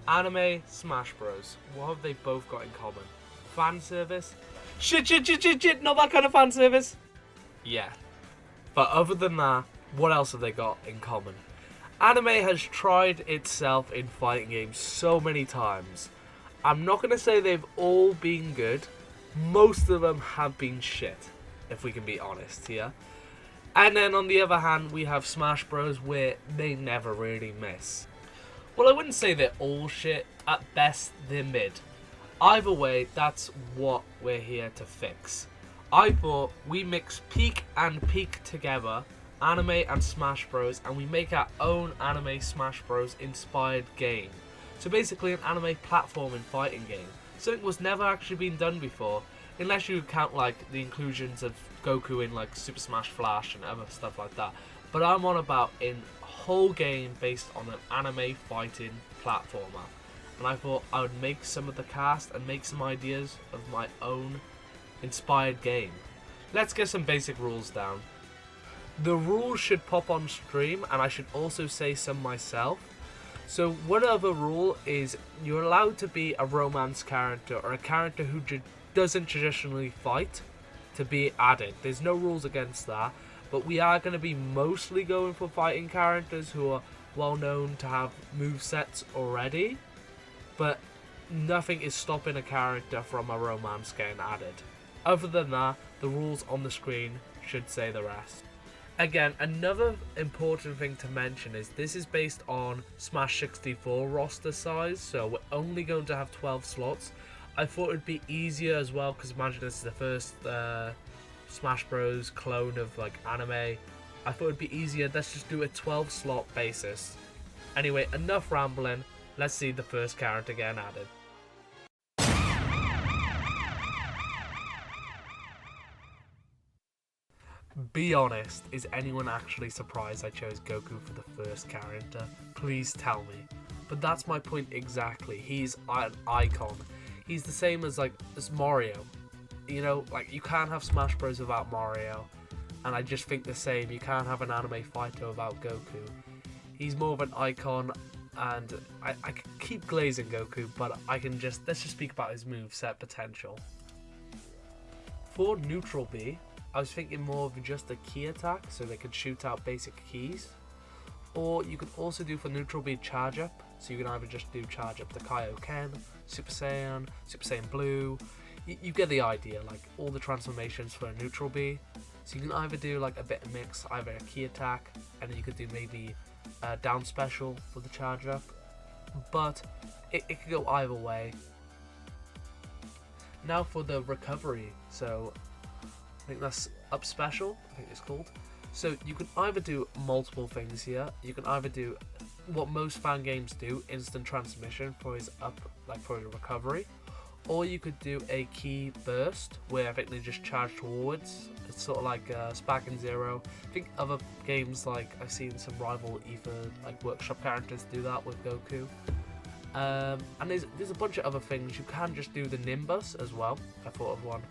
Anime, Smash Bros. What have they both got in common? Fan service? Shit, not that kind of fan service. Yeah. But other than that, what else have they got in common? Anime has tried itself in fighting games so many times. I'm not going to say they've all been good. Most of them have been shit, if we can be honest here. And then on the other hand, we have Smash Bros. Where they never really miss. Well, I wouldn't say they're all shit. At best, they're mid. Either way, that's what we're here to fix. I thought we mix peak and peak together, anime and Smash Bros, and we make our own anime Smash Bros inspired game. So basically an anime platforming fighting game. Something was never actually been done before, unless you count like the inclusions of Goku in like Super Smash Flash and other stuff like that. But I'm on about a whole game based on an anime fighting platformer. And I thought I would make some of the cast and make some ideas of my own inspired game. Let's get some basic rules down. The rules should pop on stream, and I should also say some myself. So one other rule is you're allowed to be a romance character or a character who doesn't traditionally fight to be added. There's no rules against that, but we are going to be mostly going for fighting characters who are well known to have movesets already, but nothing is stopping a character from a romance getting added. Other than that, the rules on the screen should say the rest. Again, another important thing to mention is this is based on Smash 64 roster size, so we're only going to have 12 slots. I thought it would be easier as well, because imagine this is the first Smash Bros clone of like anime. I thought it would be easier, let's just do a 12 slot basis. Anyway, enough rambling, let's see the first character getting added. Be honest, is anyone actually surprised I chose Goku for the first character? Please tell me. But that's my point exactly. He's an icon. He's the same as Mario. You know, like you can't have Smash Bros without Mario. And I just think the same. You can't have an anime fighter without Goku. He's more of an icon, and I can keep glazing Goku, but let's just speak about his moveset potential. For neutral B, I was thinking more of just a key attack, so they could shoot out basic keys. Or you could also do for neutral B charge up, so you can either just do charge up the Kaioken, Super Saiyan Blue. You get the idea, like all the transformations for a neutral B. So you can either do like a bit of mix, either a key attack, and then you could do maybe a down special for the charge up. But it could go either way. Now for the recovery, so I think that's up special, I think it's called. So you can either do multiple things here. You can either do what most fan games do, instant transmission for his up, like for his recovery. Or you could do a key burst, where I think they just charge towards. It's sort of like Sparking Zero. I think other games, like I've seen some rival Ether, like Workshop characters do that with Goku. And there's a bunch of other things. You can just do the Nimbus as well. I thought of one.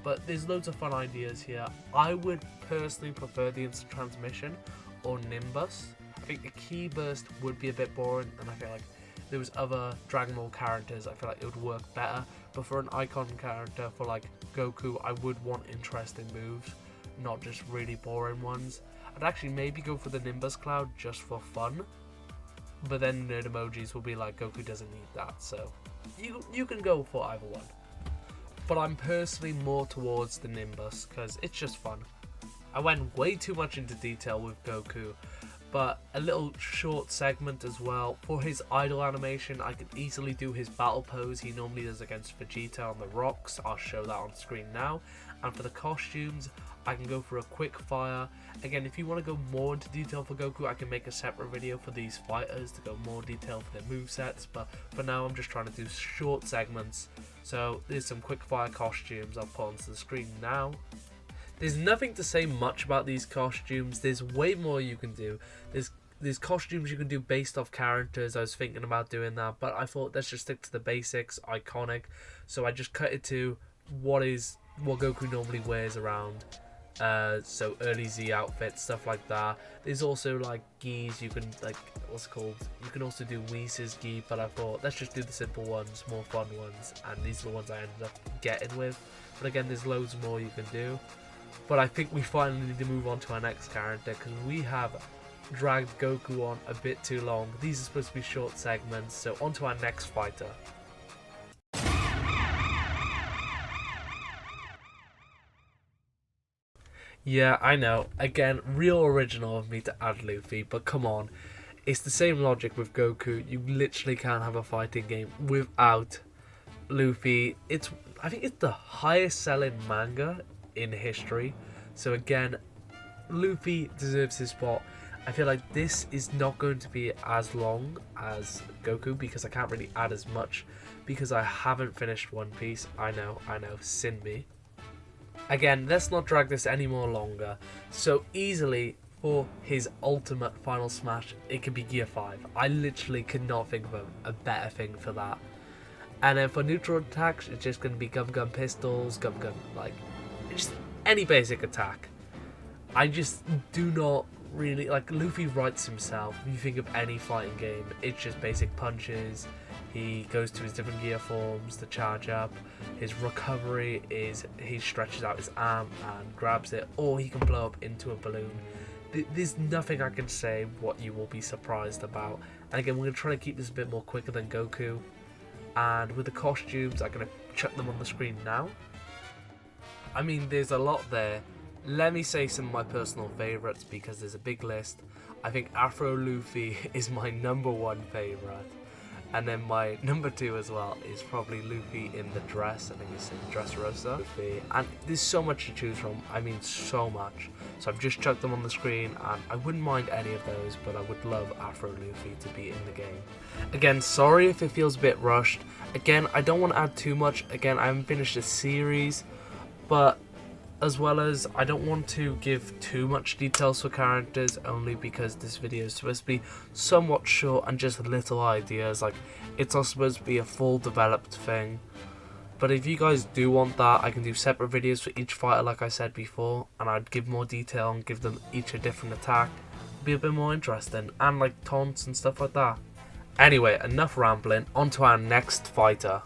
But there's loads of fun ideas here. I would personally prefer the instant transmission or Nimbus. I think the key burst would be a bit boring, and I feel like there was other Dragon Ball characters, I feel like it would work better. But for an icon character for like Goku, I would want interesting moves, not just really boring ones. I'd actually maybe go for the Nimbus Cloud just for fun. But then nerd emojis will be like, Goku doesn't need that, so you can go for either one. But I'm personally more towards the Nimbus, because it's just fun. I went way too much into detail with Goku, but a little short segment as well. For his idle animation, I could easily do his battle pose he normally does against Vegeta on the rocks. I'll show that on screen now. And for the costumes, I can go for a quick fire. Again, if you want to go more into detail for Goku, I can make a separate video for these fighters to go more detail for their movesets. But for now, I'm just trying to do short segments. So there's some quick fire costumes I'll put onto the screen now. There's nothing to say much about these costumes. There's way more you can do. There's costumes you can do based off characters. I was thinking about doing that, but I thought let's just stick to the basics, iconic. So I just cut it to what Goku normally wears around. So early Z outfits, stuff like that. There's also like gis, you can like, what's it called? You can also do Whis' gi, but I thought let's just do the simple ones, more fun ones, and these are the ones I ended up getting with. But again, there's loads more you can do. But I think we finally need to move on to our next character because we have dragged Goku on a bit too long. These are supposed to be short segments, so on to our next fighter. Yeah, I know. Again, real original of me to add Luffy, but come on. It's the same logic with Goku. You literally can't have a fighting game without Luffy. I think it's the highest selling manga in history. So again, Luffy deserves his spot. I feel like this is not going to be as long as Goku because I can't really add as much because I haven't finished One Piece. I know, sin me. Again, let's not drag this any more longer. So easily, for his ultimate final smash, it could be Gear 5. I literally could not think of a better thing for that. And then for neutral attacks, it's just going to be Gum Gum Pistols, Gum Gum, like, just any basic attack. I just do not really, like, Luffy writes himself. If you think of any fighting game, it's just basic punches. He goes to his different gear forms to charge up. His recovery is he stretches out his arm and grabs it, or he can blow up into a balloon. There's nothing I can say what you will be surprised about. And again, we're going to try to keep this a bit more quicker than Goku. And with the costumes, I'm going to chuck them on the screen now. I mean, there's a lot there. Let me say some of my personal favourites because there's a big list. I think Afro Luffy is my #1 favourite. And then my #2 as well is probably Luffy in the dress. I think it's in Dressrosa. Luffy. And there's so much to choose from. I mean, so much. So I've just chucked them on the screen, and I wouldn't mind any of those, but I would love Afro Luffy to be in the game. Again, sorry if it feels a bit rushed. Again, I don't want to add too much. Again, I haven't finished the series, but as well as I don't want to give too much details for characters, only because this video is supposed to be somewhat short and just little ideas. Like, it's not supposed to be a full developed thing. But if you guys do want that, I can do separate videos for each fighter like I said before, and I'd give more detail and give them each a different attack. It'd be a bit more interesting, and like taunts and stuff like that. Anyway, enough rambling, on to our next fighter.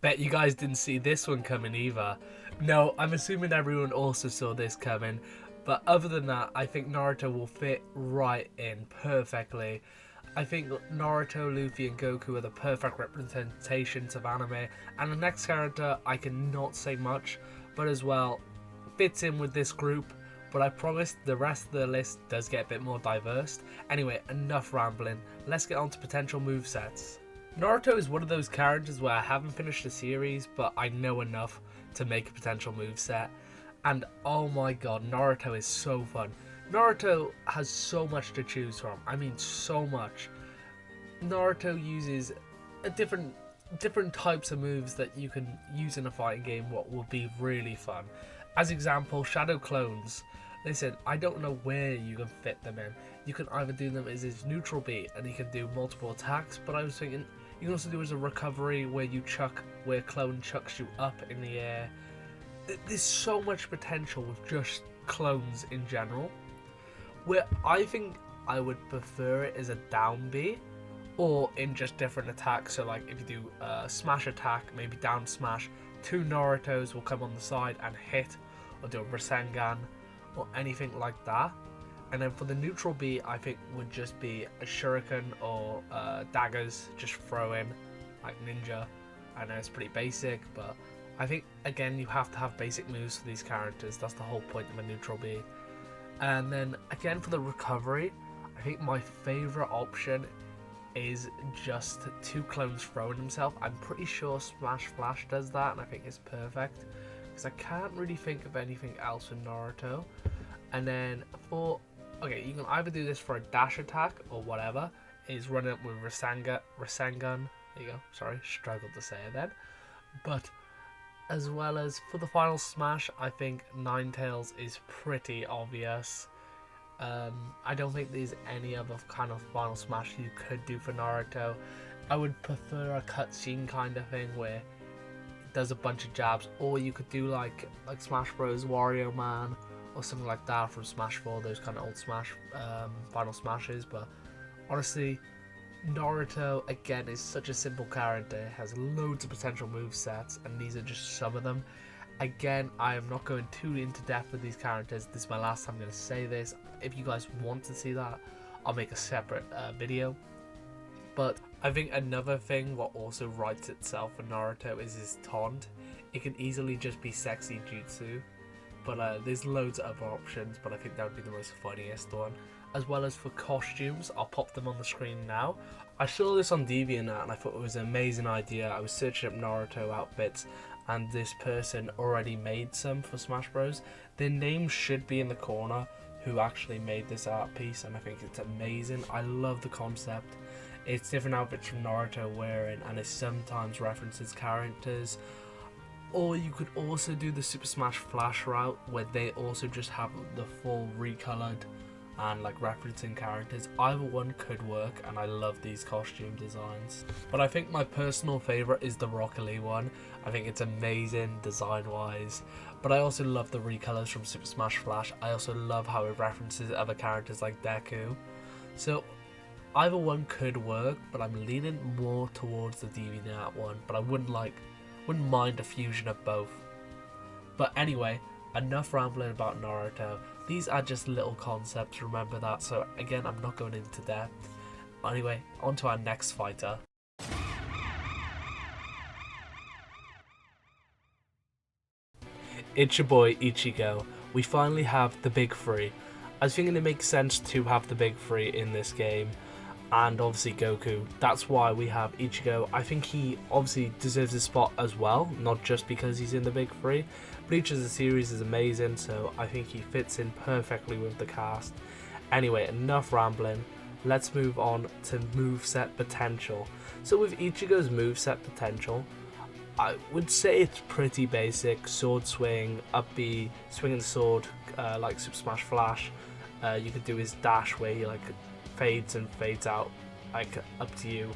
Bet you guys didn't see this one coming either. No, I'm assuming everyone also saw this coming. But other than that, I think Naruto will fit right in perfectly. I think Naruto, Luffy and Goku are the perfect representations of anime. And the next character, I cannot say much, but as well, fits in with this group. But I promise the rest of the list does get a bit more diverse. Anyway, enough rambling. Let's get on to potential movesets. Naruto is one of those characters where I haven't finished the series, but I know enough to make a potential moveset. And oh my god, Naruto is so fun. Naruto has so much to choose from. I mean, so much. Naruto uses different types of moves that you can use in a fighting game, what would be really fun. As example, Shadow Clones. Listen, I don't know where you can fit them in. You can either do them as his neutral beat and he can do multiple attacks, but I was thinking you can also do as a recovery where Clone chucks you up in the air. There's so much potential with just clones in general, where I think I would prefer it as a down B or in just different attacks. So like if you do a smash attack, maybe down smash, 2 Narutos will come on the side and hit, or do a Rasengan or anything like that. And then for the neutral B, I think would just be a shuriken or daggers, just throw in like ninja. I know it's pretty basic, but I think again you have to have basic moves for these characters. That's the whole point of a neutral B. And then again for the recovery, I think my favorite option is just 2 clones throwing himself. I'm pretty sure Smash Flash does that, and I think it's perfect because I can't really think of anything else with Naruto. And then for okay, you can either do this for a dash attack or whatever, is run it with Rasengan. There you go. Sorry, struggled to say it then. But as well as for the final smash, I think Ninetales is pretty obvious. I don't think there's any other kind of final smash you could do for Naruto. I would prefer a cutscene kind of thing where does a bunch of jabs, or you could do like Smash Bros. Wario Man or something like that from Smash 4, those kind of old Smash Final Smashes. But honestly, Naruto again is such a simple character, has loads of potential movesets, and these are just some of them. Again, I am not going too into depth with these characters. This is my last time I'm going to say this. If you guys want to see that, I'll make a separate video. But I think another thing what also writes itself for Naruto is his taunt. It can easily just be sexy jutsu, but there's loads of other options, but I think that would be the most funniest one. As well as for costumes, I'll pop them on the screen now. I saw this on DeviantArt and I thought it was an amazing idea. I was searching up Naruto outfits and this person already made some for Smash Bros. Their name should be in the corner who actually made this art piece, and I think it's amazing. I love the concept. It's different outfits from Naruto wearing, and it sometimes references characters. Or you could also do the Super Smash Flash route, where they also just have the full recolored and like referencing characters. Either one could work, and I love these costume designs. But I think my personal favorite is the Rocket League one. I think it's amazing design wise, but I also love the recolors from Super Smash Flash. I also love how it references other characters like Deku. So either one could work, but I'm leaning more towards the DeviantArt one, but I wouldn't mind a fusion of both. But anyway, enough rambling about Naruto. These are just little concepts, remember that. So again, I'm not going into depth. Anyway, on to our next fighter. It's your boy Ichigo. We finally have the big three. I was thinking it makes sense to have the big three in this game, and obviously Goku. That's why we have Ichigo. I think he obviously deserves a spot as well, not just because he's in the big three. Bleach as a series is amazing, so I think he fits in perfectly with the cast. Anyway, enough rambling. Let's move on to moveset potential. So with Ichigo's moveset potential, I would say it's pretty basic. Sword swing, up B, swinging the sword, like Super Smash Flash. You could do his dash where he like fades and fades out, like up to you.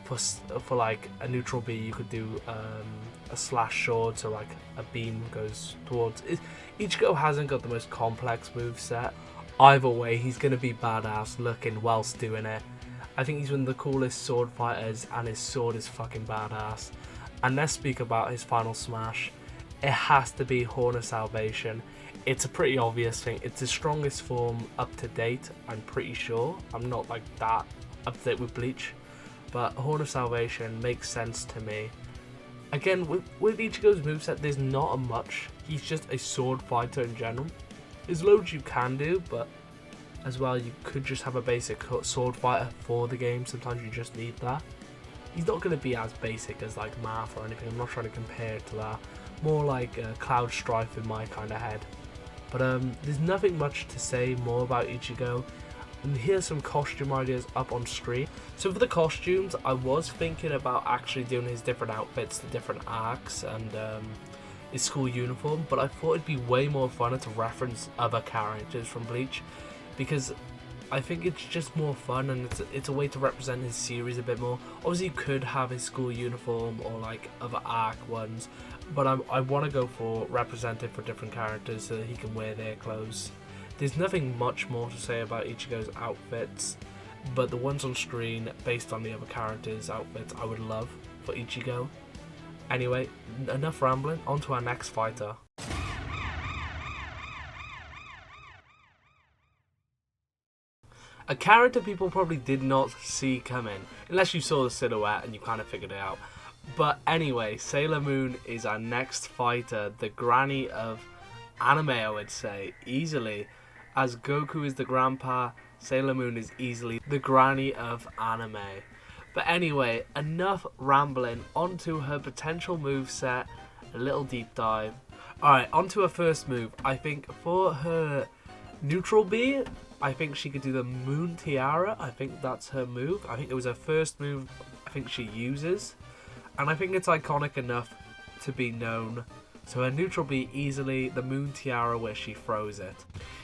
For like a neutral B, you could do a slash sword, so like a beam goes towards it. Ichigo hasn't got the most complex moveset. Either way, he's going to be badass looking whilst doing it. I think he's one of the coolest sword fighters, and his sword is fucking badass. And let's speak about his final smash. It has to be Horn of Salvation. It's a pretty obvious thing. It's the strongest form up to date, I'm pretty sure. I'm not like that up to date with Bleach, but Horn of Salvation makes sense to me. Again, with Ichigo's moveset, there's not a much. He's just a sword fighter in general. There's loads you can do, but as well, you could just have a basic sword fighter for the game. Sometimes you just need that. He's not going to be as basic as like Math or anything. I'm not trying to compare it to that. More like Cloud Strife in my kind of head. But there's nothing much to say more about Ichigo. And here's some costume ideas up on screen. So for the costumes, I was thinking about actually doing his different outfits, the different arcs, and his school uniform. But I thought it'd be way more fun to reference other characters from Bleach, because I think it's just more fun, and it's a way to represent his series a bit more. Obviously, you could have his school uniform or like other arc ones, but I want to go for representative for different characters so that he can wear their clothes. There's nothing much more to say about Ichigo's outfits, but the ones on screen based on the other characters' outfits I would love for Ichigo. Anyway, enough rambling, on to our next fighter. A character people probably did not see coming, unless you saw the silhouette and you kind of figured it out. But anyway, Sailor Moon is our next fighter, the granny of anime, I would say, easily. As Goku is the grandpa, Sailor Moon is easily the granny of anime. But anyway, enough rambling, onto her potential moveset, a little deep dive. Alright, onto her first move. I think for her neutral B, I think she could do the Moon Tiara. I think that's her move. I think it was her first move I think she uses. And I think it's iconic enough to be known. So her neutral B, easily the Moon Tiara where she throws it.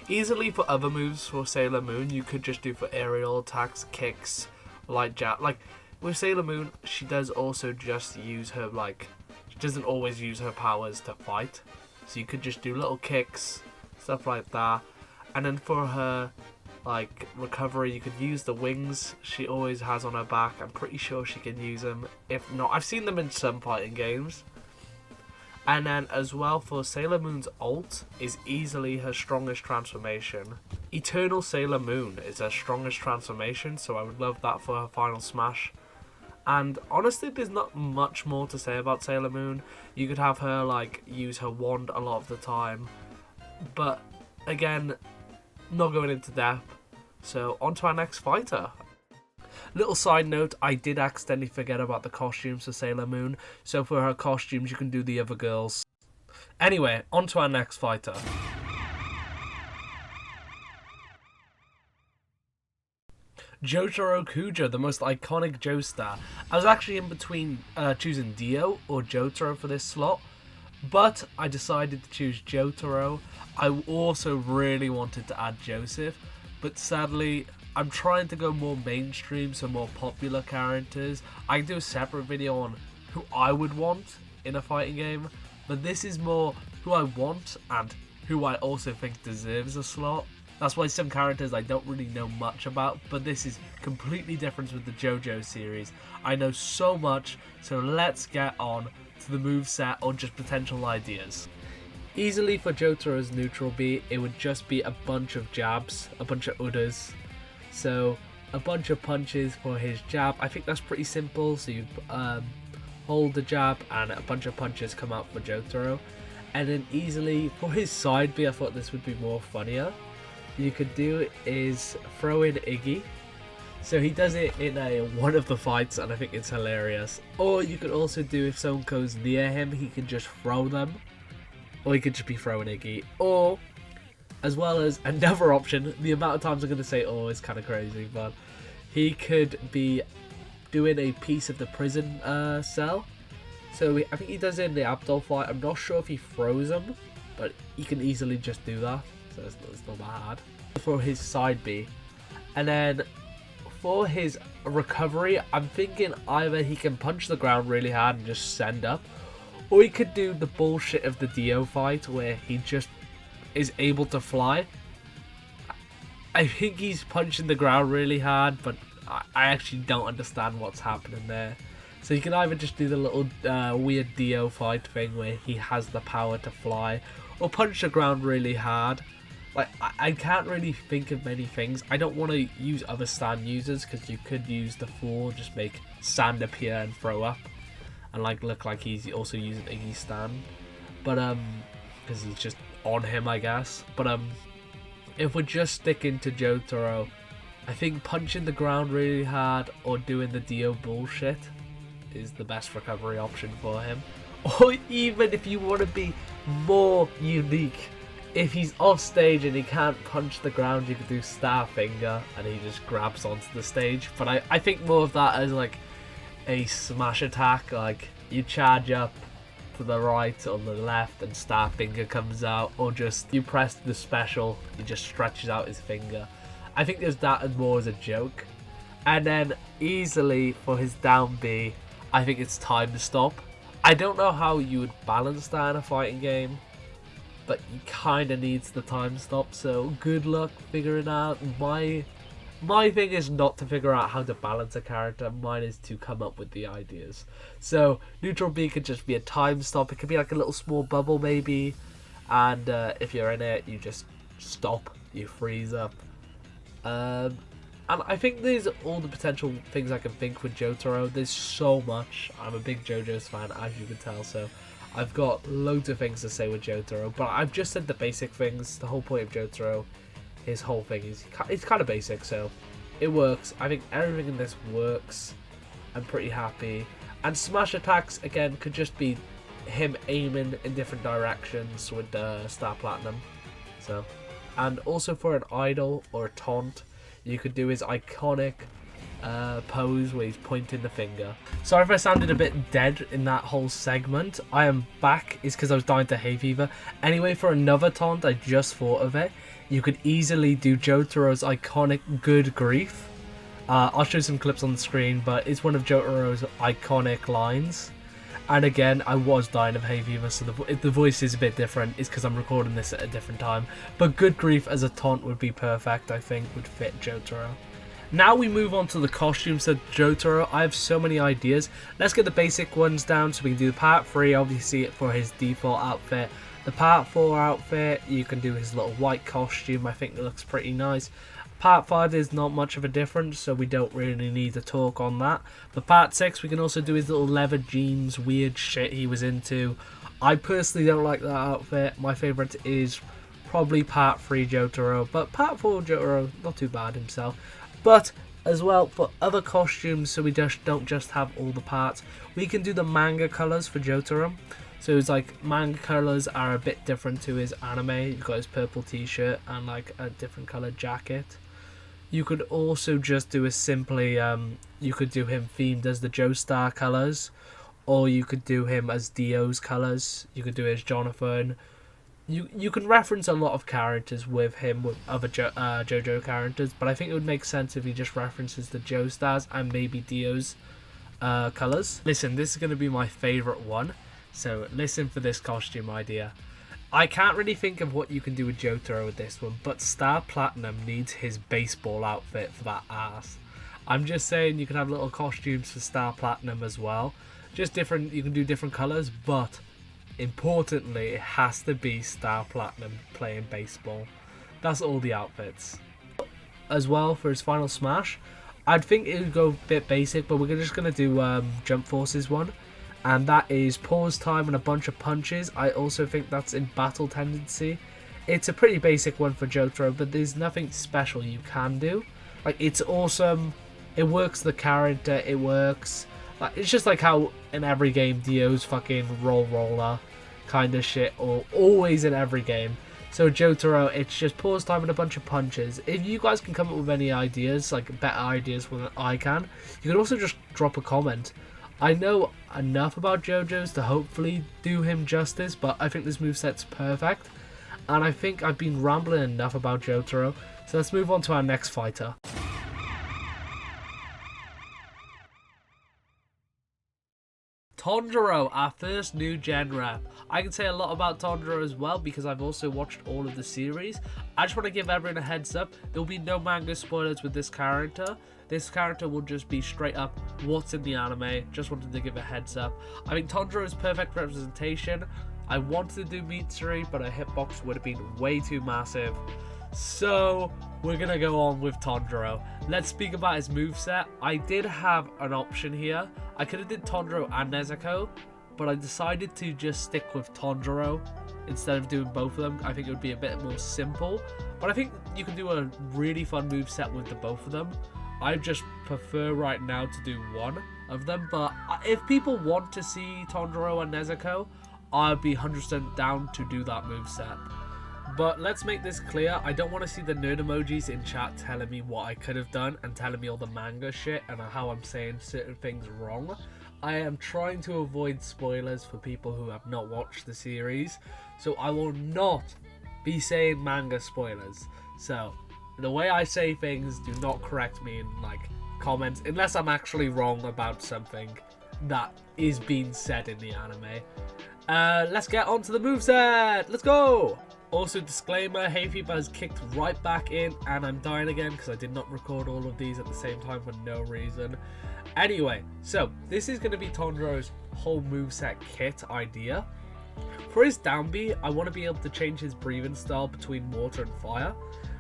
Easily for other moves for Sailor Moon, you could just do for aerial attacks, kicks, light jab. Like with Sailor Moon, she does also just use her like she doesn't always use her powers to fight. So you could just do little kicks, stuff like that. And then for her like recovery, you could use the wings she always has on her back. I'm pretty sure she can use them. If not, I've seen them in some fighting games. And then as well for Sailor Moon's ult is easily her strongest transformation. Eternal Sailor Moon is her strongest transformation, so I would love that for her final smash. And honestly, there's not much more to say about Sailor Moon. You could have her like use her wand a lot of the time, but again, not going into depth. So on to our next fighter. Little side note, I did accidentally forget about the costumes for Sailor Moon, so for her costumes you can do the other girls. Anyway, on to our next fighter. Jotaro Kujo, the most iconic Joestar. I was actually in between choosing Dio or Jotaro for this slot, but I decided to choose Jotaro. I also really wanted to add Joseph, but sadly I'm trying to go more mainstream, so more popular characters. I can do a separate video on who I would want in a fighting game, but this is more who I want and who I also think deserves a slot. That's why some characters I don't really know much about, but this is completely different with the JoJo series. I know so much, so let's get on to the moveset or just potential ideas. Easily for Jotaro's neutral B, it would just be a bunch of jabs, a bunch of udders. So a bunch of punches for his jab. I think that's pretty simple. So you hold the jab and a bunch of punches come out for Jotaro. And then easily for his side B, I thought this would be more funnier. You could do is throw in Iggy. So he does it in one of the fights and I think it's hilarious. Or you could also do, if someone goes near him, he can just throw them. Or he could just be throwing Iggy. Or, as well as another option, the amount of times I'm going to say "oh" is kind of crazy, but he could be doing a piece of the prison cell. So I think he does it in the Abdul fight. I'm not sure if he throws them, but he can easily just do that. So it's not that hard. For his side B. And then for his recovery, I'm thinking either he can punch the ground really hard and just send up, or he could do the bullshit of the Dio fight where he just is able to fly. I think he's punching the ground really hard, but I actually don't understand what's happening there. So you can either just do the little weird Dio fight thing where he has the power to fly, or punch the ground really hard. Like, I can't really think of many things. I don't want to use other stand users because you could use the Fool, just make sand appear and throw up, and like look like he's also using Iggy's stand. But because he's just on him, I guess. But if we're just sticking to Jotaro, I think punching the ground really hard or doing the Dio bullshit is the best recovery option for him. Or even if you want to be more unique, if he's off stage and he can't punch the ground, you could do Star Finger and he just grabs onto the stage. But I think more of that as like a smash attack, like you charge up to the right or the left and Star Finger comes out, or just you press the special, he just stretches out his finger. I think there's that as more as a joke. And then easily for his down B, I think it's time stop. I don't know how you would balance that in a fighting game, but he kind of needs the time stop, so good luck figuring out. My thing is not to figure out how to balance a character, mine is to come up with the ideas. So neutral B could just be a time stop, it could be like a little small bubble maybe, and if you're in it, you just stop, you freeze up. And I think there's all the potential things I can think with Jotaro. There's so much. I'm a big JoJo's fan, as you can tell, so I've got loads of things to say with Jotaro, but I've just said the basic things. The whole point of Jotaro, his whole thing is it's kind of basic, so it works. I think everything in this works. I'm pretty happy. And smash attacks, again, could just be him aiming in different directions with Star Platinum. So, and also for an idol or a taunt, you could do his iconic pose where he's pointing the finger. Sorry if I sounded a bit dead in that whole segment. I am back. It's because I was dying to hay fever. Anyway, for another taunt, I just thought of it. You could easily do Jotaro's iconic Good Grief. I'll show some clips on the screen, but it's one of Jotaro's iconic lines. And again, I was dying of hay fever, so if the voice is a bit different, it's because I'm recording this at a different time. But good grief as a taunt would be perfect, I think, would fit Jotaro. Now we move on to the costumes of Jotaro. I have so many ideas. Let's get the basic ones down so we can do part 3, obviously for his default outfit. The part 4 outfit, you can do his little white costume, I think it looks pretty nice. Part 5 is not much of a difference, so we don't really need to talk on that. But part 6, we can also do his little leather jeans, weird shit he was into. I personally don't like that outfit. My favourite is probably part 3 Jotaro, but part 4 Jotaro, not too bad himself. But as well, for other costumes, so we just don't just have all the parts, we can do the manga colours for Jotaro. So it's like manga colours are a bit different to his anime. You've got his purple t-shirt and like a different coloured jacket. You could also just do a simply, you could do him themed as the Joestar colours, or you could do him as Dio's colours. You could do it as Jonathan. You can reference a lot of characters with him, with other JoJo characters, but I think it would make sense if he just references the Joestars and maybe Dio's colours. Listen, this is going to be my favourite one, so listen for this costume idea. I can't really think of what you can do with Jotaro with this one, but Star Platinum needs his baseball outfit for that ass. I'm just saying you can have little costumes for Star Platinum as well. Just different, you can do different colours, but importantly, it has to be Star Platinum playing baseball. That's all the outfits. As well, for his final smash, I'd think it would go a bit basic, but we're just going to do Jump Forces one. And that is pause time and a bunch of punches. I also think that's in battle tendency. It's a pretty basic one for Jotaro, but there's nothing special you can do. Like, it's awesome. It works the character. It works. Like, it's just like how in every game Dio's fucking roller kind of shit, or always in every game. So Jotaro, it's just pause time and a bunch of punches. If you guys can come up with any ideas, like better ideas than I can, you can also just drop a comment. I know enough about JoJo's to hopefully do him justice, but I think this moveset's perfect. And I think I've been rambling enough about Jotaro, so let's move on to our next fighter. Tanjiro, our first new gen rep. I can say a lot about Tanjiro as well because I've also watched all of the series. I just want to give everyone a heads up, there will be no manga spoilers with this character. This character will just be straight up what's in the anime. Just wanted to give a heads up. I think Tanjiro is perfect representation. I wanted to do Mitsuri, but a hitbox would have been way too massive. So we're going to go on with Tanjiro. Let's speak about his moveset. I did have an option here. I could have did Tanjiro and Nezuko, but I decided to just stick with Tanjiro instead of doing both of them. I think it would be a bit more simple, but I think you can do a really fun moveset with the both of them. I just prefer right now to do one of them, but if people want to see Tanjiro and Nezuko, I'd be 100% down to do that moveset. But let's make this clear, I don't want to see the nerd emojis in chat telling me what I could have done and telling me all the manga shit and how I'm saying certain things wrong. I am trying to avoid spoilers for people who have not watched the series, so I will not be saying manga spoilers. So the way I say things, do not correct me in like comments unless I'm actually wrong about something that is being said in the anime. Let's get on to the moveset. Let's go. Also, disclaimer, hay fever has kicked right back in and I'm dying again because I did not record all of these at the same time for no reason. Anyway, so this is going to be Tanjiro's whole moveset kit idea. For his down B, I want to be able to change his breathing style between water and fire.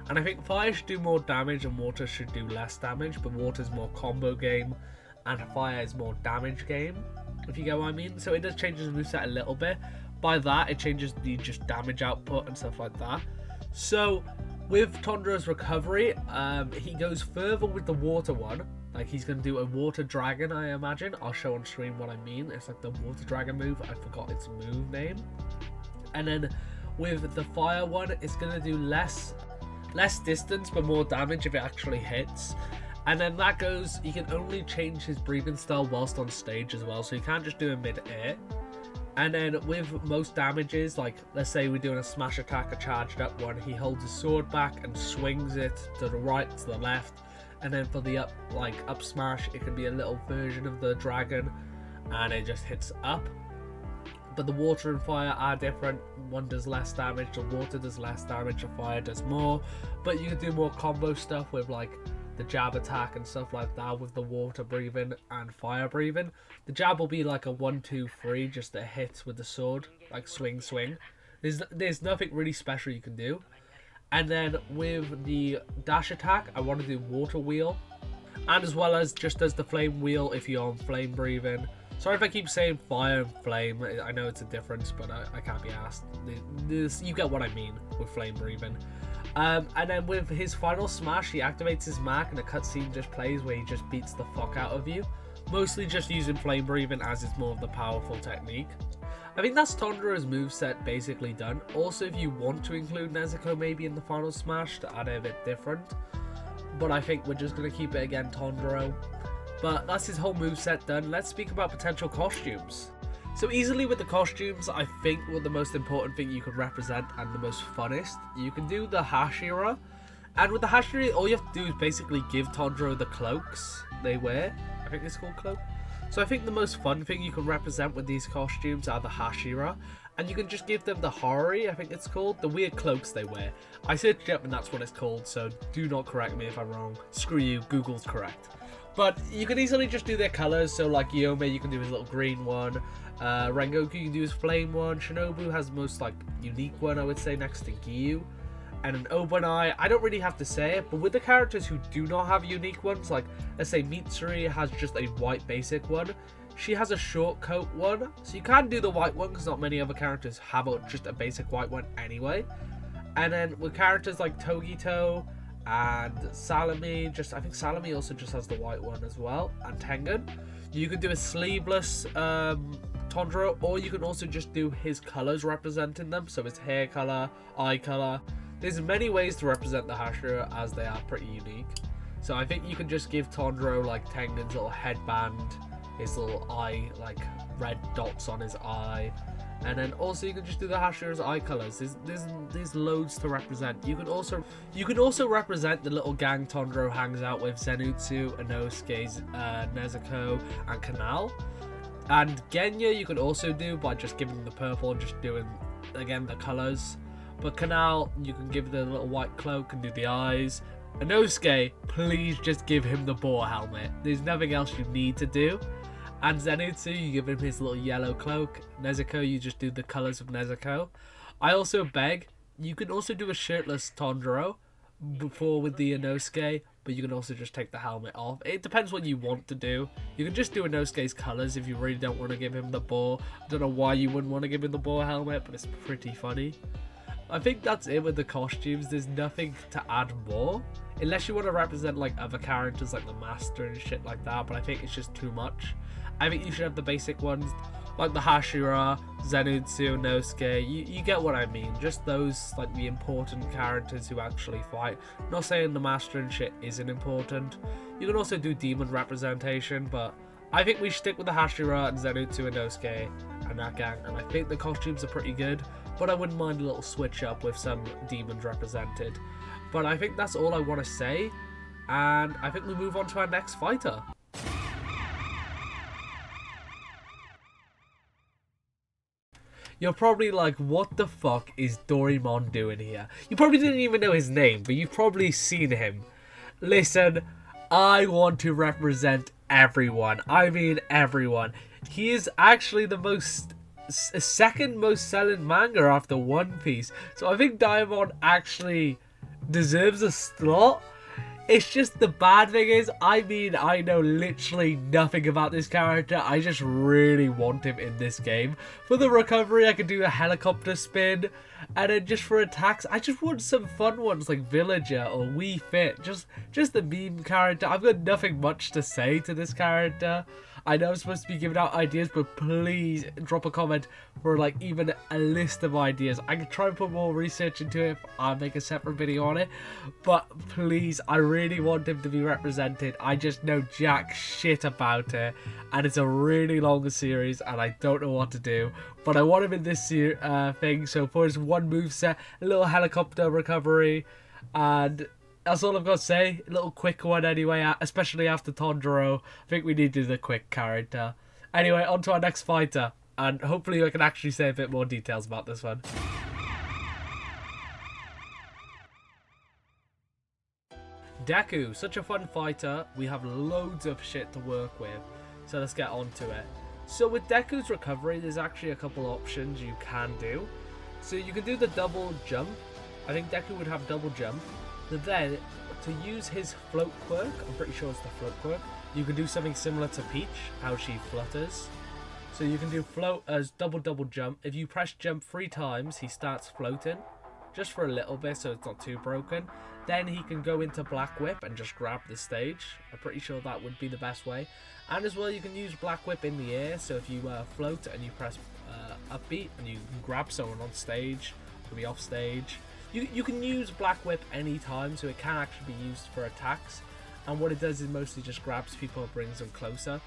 And I think fire should do more damage and water should do less damage, but water's more combo game and fire is more damage game, if you get what I mean. So it does change his moveset a little bit. By that, it changes the just damage output and stuff like that. So with Tanjiro's recovery, he goes further with the water one. Like, he's going to do a water dragon, I imagine. I'll show on screen what I mean. It's like the water dragon move. I forgot its move name. And then with the fire one, it's going to do less distance but more damage if it actually hits. And then that goes, he can only change his breathing style whilst on stage as well, so you can't just do it mid-air. And then with most damages, like let's say we're doing a smash attack, a charged up one, he holds his sword back and swings it to the right, to the left. And then for the up smash, it can be a little version of the dragon. and it just hits up. But the water and fire are different. One does less damage, the water does less damage, the fire does more. But you can do more combo stuff with like the jab attack and stuff like that with the water breathing and fire breathing. The jab will be like a 1-2-3, just a hit with the sword, like swing swing. There's nothing really special you can do. And then with the dash attack, I want to do water wheel, and as well as just as the flame wheel if you're on flame breathing. Sorry if I keep saying fire and flame. I know it's a difference, but I can't be asked. You get what I mean with flame breathing. And then with his final smash, he activates his mark and a cutscene just plays where he just beats the fuck out of you. Mostly just using flame breathing as it's more of the powerful technique. I think that's Tondoro's moveset basically done. Also, if you want to include Nezuko maybe in the final smash to add it a bit different. But I think we're just going to keep it again Tondoro. But that's his whole moveset done. Let's speak about potential costumes. So easily with the costumes, I think what the most important thing you could represent and the most funnest, you can do the Hashira. And with the Hashira, all you have to do is basically give Tondoro the cloaks they wear. I think it's called cloak. So I think the most fun thing you can represent with these costumes are the Hashira. And you can just give them the Hori, I think it's called, the weird cloaks they wear. I searched it up and that's what it's called, so do not correct me if I'm wrong. Screw you, Google's correct. But you can easily just do their colours, so like Yome, you can do his little green one. Rengoku, you can do his flame one. Shinobu has the most like unique one, I would say, next to Giyu. And an Obanai, I don't really have to say it, but with the characters who do not have unique ones, like let's say Mitsuri has just a white basic one. She has a short coat one, so you can do the white one because not many other characters have just a basic white one anyway. And then with characters like Togito and Salami, I think Salami also just has the white one as well, and Tengen, you can do a sleeveless Tondoro, or you can also just do his colors representing them, so his hair color, eye color. There's many ways to represent the Hashira as they are pretty unique. So I think you can just give Tondoro like Tengen's little headband, his little eye, like red dots on his eye. And then also you can just do the Hashira's eye colors. There's loads to represent. You can also represent the little gang Tondoro hangs out with: Zenitsu, Inosuke, Nezuko, and Kanal. And Genya you could also do by just giving them the purple and just doing again the colors. But Kanal, you can give the little white cloak and do the eyes. Inosuke, please just give him the boar helmet. There's nothing else you need to do. And Zenitsu, you give him his little yellow cloak. Nezuko, you just do the colours of Nezuko. I also beg, you can also do a shirtless Tondoro before with the Inosuke, but you can also just take the helmet off. It depends what you want to do. You can just do Inosuke's colours if you really don't want to give him the boar. I don't know why you wouldn't want to give him the boar helmet, but it's pretty funny. I think that's it with the costumes. There's nothing to add more. Unless you want to represent like other characters like the Master and shit like that, but I think it's just too much. I think you should have the basic ones like the Hashira, Zenitsu, Inosuke. You get what I mean. Just those like the important characters who actually fight. Not saying the Master and shit isn't important. You can also do demon representation, but I think we stick with the Hashira and Zenitsu and Inosuke and that gang, and I think the costumes are pretty good, but I wouldn't mind a little switch up with some demons represented. But I think that's all I want to say, and I think we move on to our next fighter. You're probably like, what the fuck is Doraemon doing here? You probably didn't even know his name, but you've probably seen him. Listen, I want to represent everyone. I mean everyone. He is actually the second most selling manga after One Piece. So I think Doraemon actually deserves a slot. It's just the bad thing is, I mean, I know literally nothing about this character. I just really want him in this game. For the recovery, I could do a helicopter spin. And then just for attacks, I just want some fun ones like Villager or Wii Fit. Just the meme character. I've got nothing much to say to this character. I know I'm supposed to be giving out ideas, but please drop a comment for like even a list of ideas. I can try and put more research into it. I'll make a separate video on it. But please, I really want him to be represented. I just know jack shit about it. And it's a really long series and I don't know what to do. But I want him in this thing. So for his one moveset, a little helicopter recovery. And that's all I've got to say. A little quick one anyway, especially after Tondoro. I think we need to do the quick character. Anyway, on to our next fighter. And hopefully I can actually say a bit more details about this one. Deku, such a fun fighter. We have loads of shit to work with. So let's get on to it. So with Deku's recovery, there's actually a couple options you can do. So you can do the double jump. I think Deku would have double jump. But then, to use his float quirk, I'm pretty sure it's the float quirk, you can do something similar to Peach, how she flutters. So you can do float as double jump. If you press jump 3 times, he starts floating. Just for a little bit, so it's not too broken. Then he can go into Black Whip and just grab the stage. I'm pretty sure that would be the best way. And as well, you can use Black Whip in the air. So if you float and you press upbeat and you can grab someone on stage, could be off stage. You can use Black Whip anytime, so it can actually be used for attacks. And what it does is mostly just grabs people and brings them closer.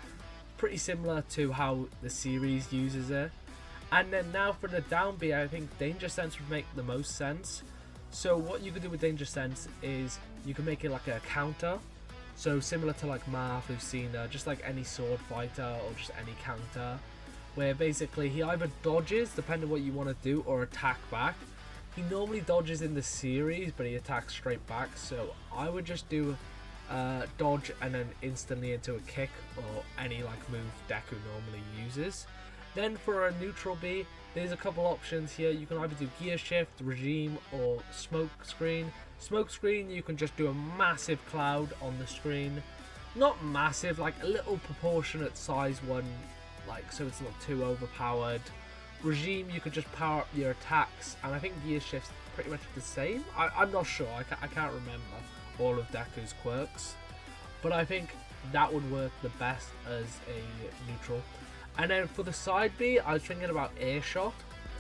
Pretty similar to how the series uses it. And then now for the down B, I think Danger Sense would make the most sense. So what you can do with Danger Sense is you can make it like a counter. So similar to like Marth, Lucina, just like any sword fighter or just any counter. Where basically he either dodges, depending on what you want to do, or attack back. He normally dodges in the series, but he attacks straight back. So I would just do dodge and then instantly into a kick or any like move Deku normally uses. Then for a neutral B, there's a couple options here. You can either do gear shift, regime, or smoke screen. Smoke screen, you can just do a massive cloud on the screen. Not massive, like a little proportionate size one, like so it's not too overpowered. Regime, you could just power up your attacks, and I think gear shift's pretty much the same. I'm not sure, I can't remember all of Deku's quirks, but I think that would work the best as a neutral. And then for the side B, I was thinking about Air Shot.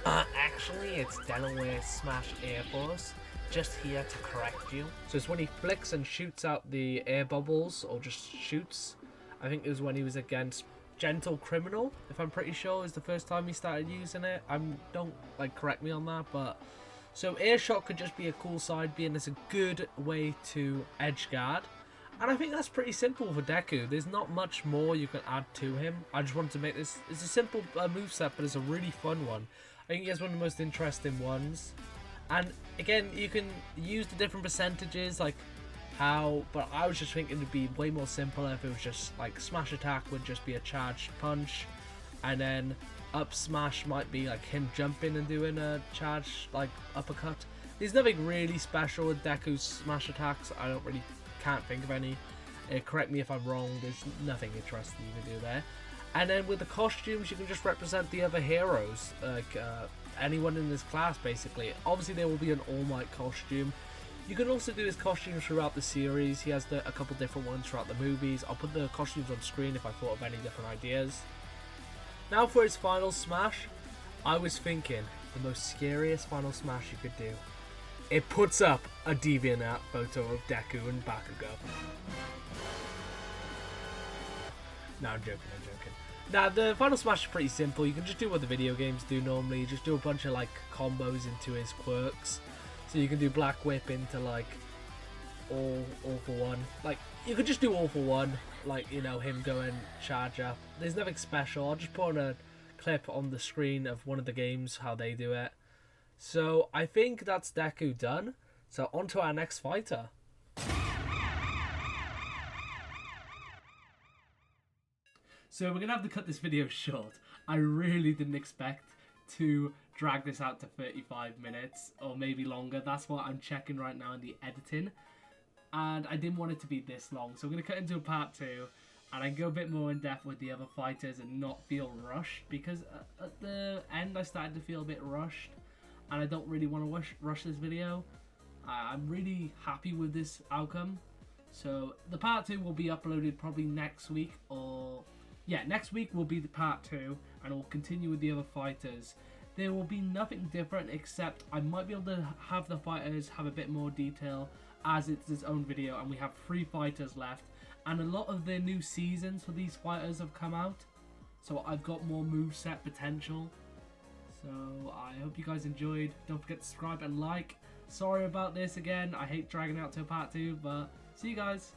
Actually, it's Delaware Smash Air Force. Just here to correct you. So it's when he flicks and shoots out the air bubbles, or just shoots. I think it was when he was against Gentle Criminal, if I'm pretty sure, is the first time he started using it. Don't like correct me on that, but so Air Shot could just be a cool side B, and it's a good way to edge guard. And I think that's pretty simple for Deku. There's not much more you can add to him. I just wanted to make this... It's a simple moveset, but it's a really fun one. I think he has one of the most interesting ones. And again, you can use the different percentages, like how... But I was just thinking it'd be way more simpler if it was just like smash attack would just be a charged punch. And then up smash might be like him jumping and doing a charged like uppercut. There's nothing really special with Deku's smash attacks. I can't think of any. Correct me if I'm wrong. There's nothing interesting you can do there. And then with the costumes, you can just represent the other heroes, like anyone in this class basically. Obviously there will be an All Might costume. You can also do his costumes throughout the series. He has a couple different ones throughout the movies. I'll put the costumes on screen if I thought of any different ideas. Now for his final smash, I was thinking the most scariest final smash you could do. It puts up a DeviantArt photo of Deku and Bakugo. No, I'm joking. Now, the final smash is pretty simple. You can just do what the video games do normally. Just do a bunch of, like, combos into his quirks. So you can do Black Whip into, like, all for one. Like, you could just do all for one. Like, you know, him going charge up. There's nothing special. I'll just put on a clip on the screen of one of the games, how they do it. So, I think that's Deku done. So, on to our next fighter. So, we're going to have to cut this video short. I really didn't expect to drag this out to 35 minutes or maybe longer. That's what I'm checking right now in the editing. And I didn't want it to be this long. So, I'm going to cut into a part 2. And I go a bit more in depth with the other fighters and not feel rushed. Because at the end, I started to feel a bit rushed. And I don't really want to rush this video. I'm really happy with this outcome. So the part 2 will be uploaded probably next week, or yeah, next week will be the part 2, and we'll continue with the other fighters. There will be nothing different, except I might be able to have the fighters have a bit more detail as it's its own video, and we have 3 fighters left, and a lot of the new seasons for these fighters have come out, so I've got more moveset potential. So I hope you guys enjoyed. Don't forget to subscribe and like. Sorry about this again. I hate dragging out to a part 2, but see you guys.